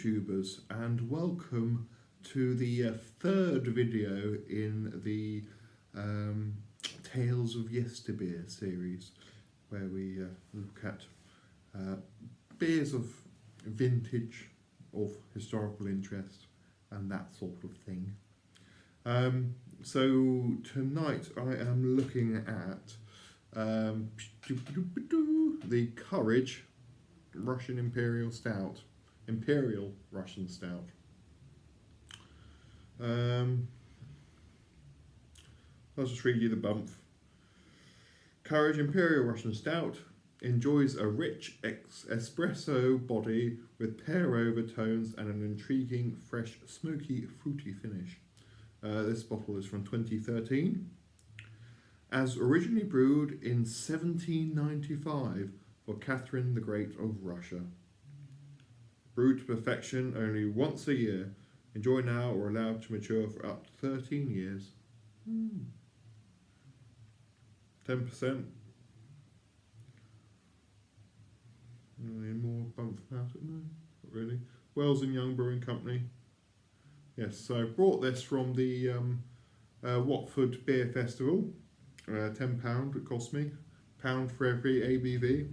YouTubers, and welcome to the third video in the Tales of Yesterbeer series, where we look at beers of vintage, of historical interest, and that sort of thing. So tonight I am looking at the Courage Russian Imperial Stout. Imperial Russian Stout. I'll just read you the bump. Courage Imperial Russian Stout enjoys a rich espresso body with pear overtones and an intriguing, fresh, smoky, fruity finish. This bottle is from 2013. As originally brewed in 1795 for Catherine the Great of Russia. Brewed to perfection only once a year. Enjoy now or allowed to mature for up to 13 years. 10%. Any more bump about it? No, not really. Wells and Young Brewing Company. Yes, so I brought this from the Watford Beer Festival. £10 it cost me. £1 for every ABV.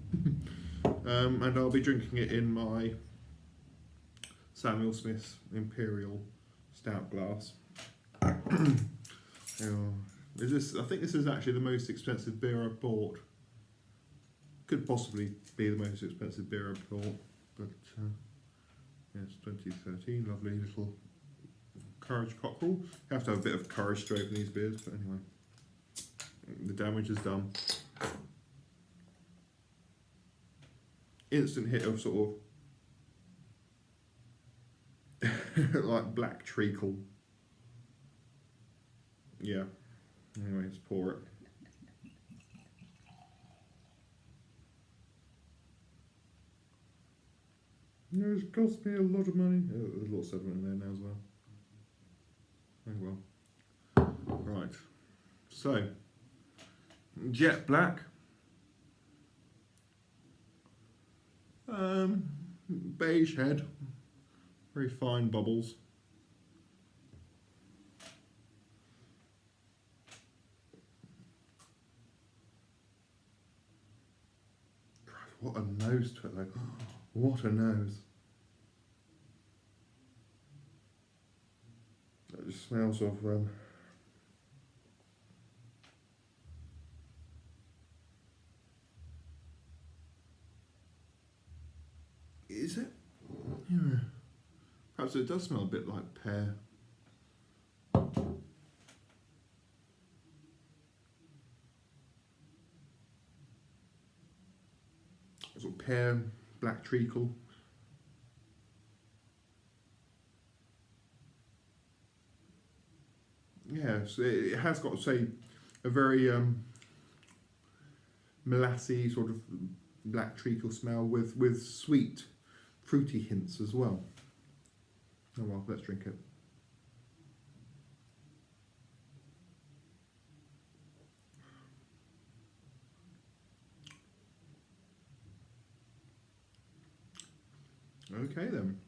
And I'll be drinking it in my Samuel Smith's Imperial Stout glass. I think this is actually the most expensive beer I've bought. Could possibly be the most expensive beer I've bought, but yes, 2013, lovely little Courage cockerel. You have to have a bit of courage to open these beers, but anyway, the damage is done. Instant hit of sort of like black treacle. Yeah. Anyway, let's pour it. It's cost me a lot of money. Oh, there's a lot of sediment in there now as well. Oh well. Right. So, jet black. Beige head. Very fine bubbles. What a nose to it though. What a nose. It just smells of is it? Yeah. Perhaps it does smell a bit like pear. Sort of pear, black treacle. Yes, it has got, say, a very molassy sort of black treacle smell with sweet, fruity hints as well. Oh well, let's drink it. Okay then.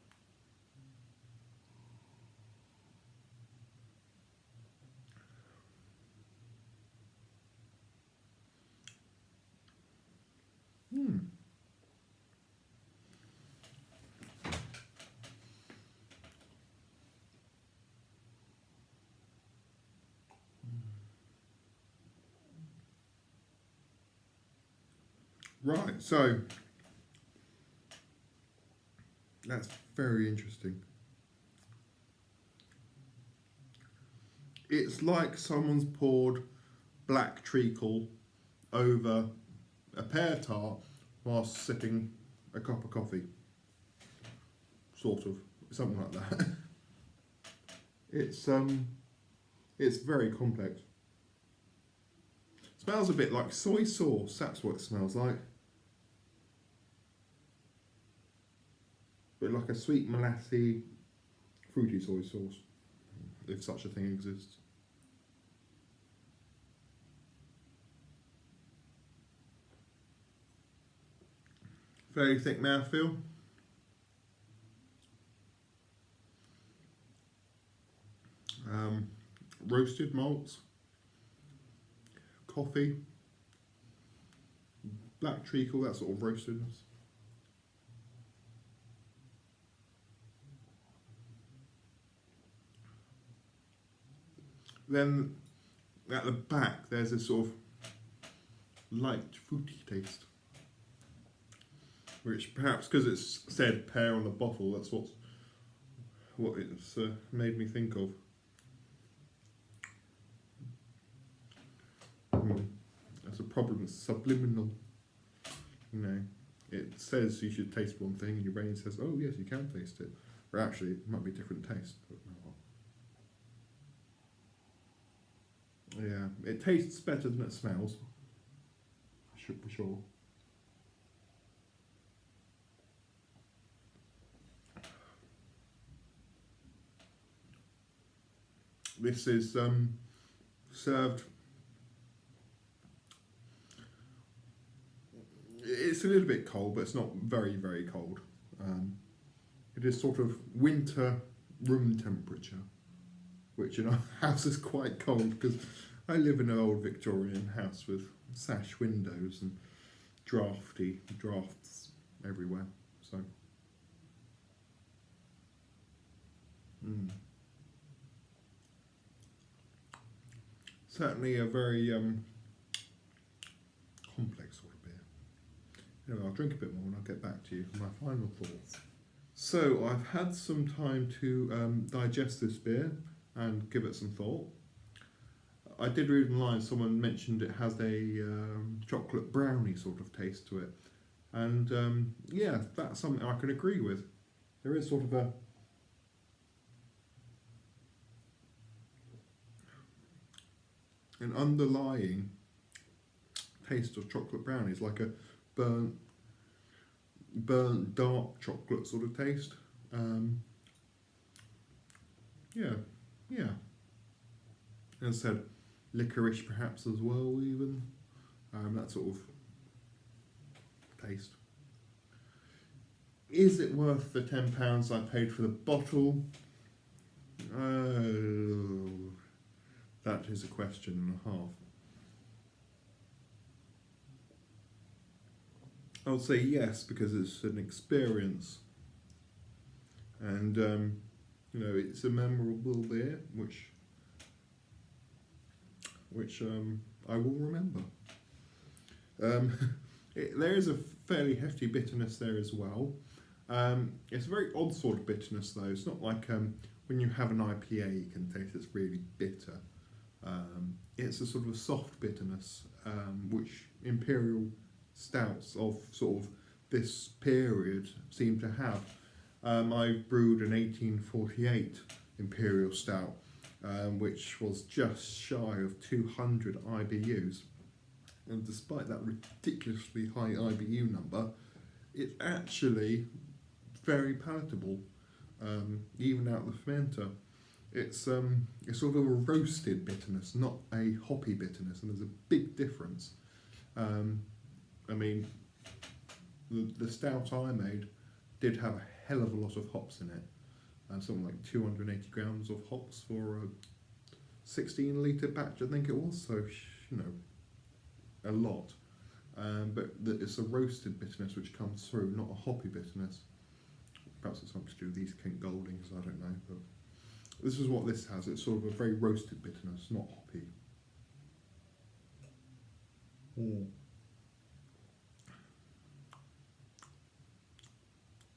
Right, so that's very interesting. It's like someone's poured black treacle over a pear tart whilst sipping a cup of coffee. Sort of, something like that. It's very complex. Smells a bit like soy sauce, that's what it smells like. But like a sweet molassy, fruity soy sauce, if such a thing exists. Very thick mouthfeel. roasted malts, coffee, black treacle, that sort of roastedness. Then at the back there's this sort of light fruity taste, which perhaps because it's said pear on the bottle, that's what it's made me think of. That's a problem, it's subliminal. You know, it says you should taste one thing and your brain says, oh yes, you can taste it. Or actually, it might be a different taste. But no. Yeah, it tastes better than it smells. For sure. This is served. It's a little bit cold, but it's not very, very cold. It is sort of winter room temperature, which in our house is quite cold because I live in an old Victorian house with sash windows and drafts everywhere. So, certainly a very complex sort of beer. Anyway, I'll drink a bit more and I'll get back to you for my final thoughts. So I've had some time to digest this beer and give it some thought. I did read online, someone mentioned it has a chocolate brownie sort of taste to it. And yeah, that's something I can agree with. There is sort of an underlying taste of chocolate brownies, like a burnt dark chocolate sort of taste. Yeah. As I said, licorice perhaps as well, even that sort of taste. Is it worth the £10 I paid for the bottle? Oh, that is a question and a half. I would say yes, because it's an experience, and you know, it's a memorable beer, which I will remember. There is a fairly hefty bitterness there as well. It's a very odd sort of bitterness though. It's not like when you have an IPA you can taste it's really bitter. It's a sort of a soft bitterness, which Imperial stouts of sort of this period seem to have. I brewed an 1848 Imperial Stout, which was just shy of 200 IBUs. And despite that ridiculously high IBU number, it's actually very palatable, even out of the fermenter. It's sort of a roasted bitterness, not a hoppy bitterness, and there's a big difference. I mean, the stout I made did have a hell of a lot of hops in it, something like 280 grams of hops for a 16 litre batch, I think it was, so, you know, a lot. But it's a roasted bitterness which comes through, not a hoppy bitterness. Perhaps it's something to do with these Kent Goldings, I don't know, but this is what this has. It's sort of a very roasted bitterness, not hoppy.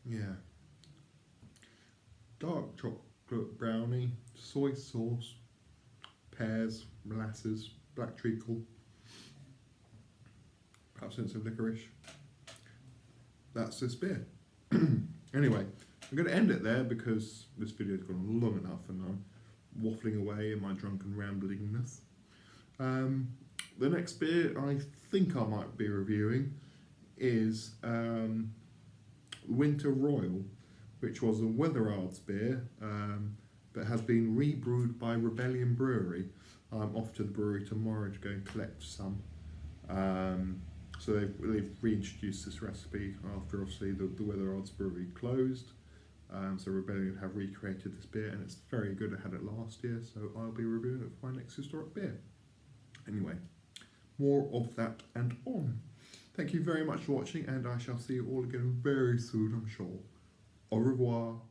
Yeah. Dark chocolate brownie, soy sauce, pears, molasses, black treacle, perhaps hints of licorice. That's this beer. Anyway, I'm going to end it there because this video's gone long enough and I'm waffling away in my drunken ramblingness. The next beer I think I might be reviewing is Winter Royal, which was a Weatherard's beer, but has been rebrewed by Rebellion Brewery. I'm off to the brewery tomorrow to go and collect some. So they've reintroduced this recipe after obviously the Weatherard's brewery closed. So Rebellion have recreated this beer, and it's very good. I had it last year, so I'll be reviewing it for my next historic beer. Anyway, more of that and on. Thank you very much for watching, and I shall see you all again very soon, I'm sure. Au revoir.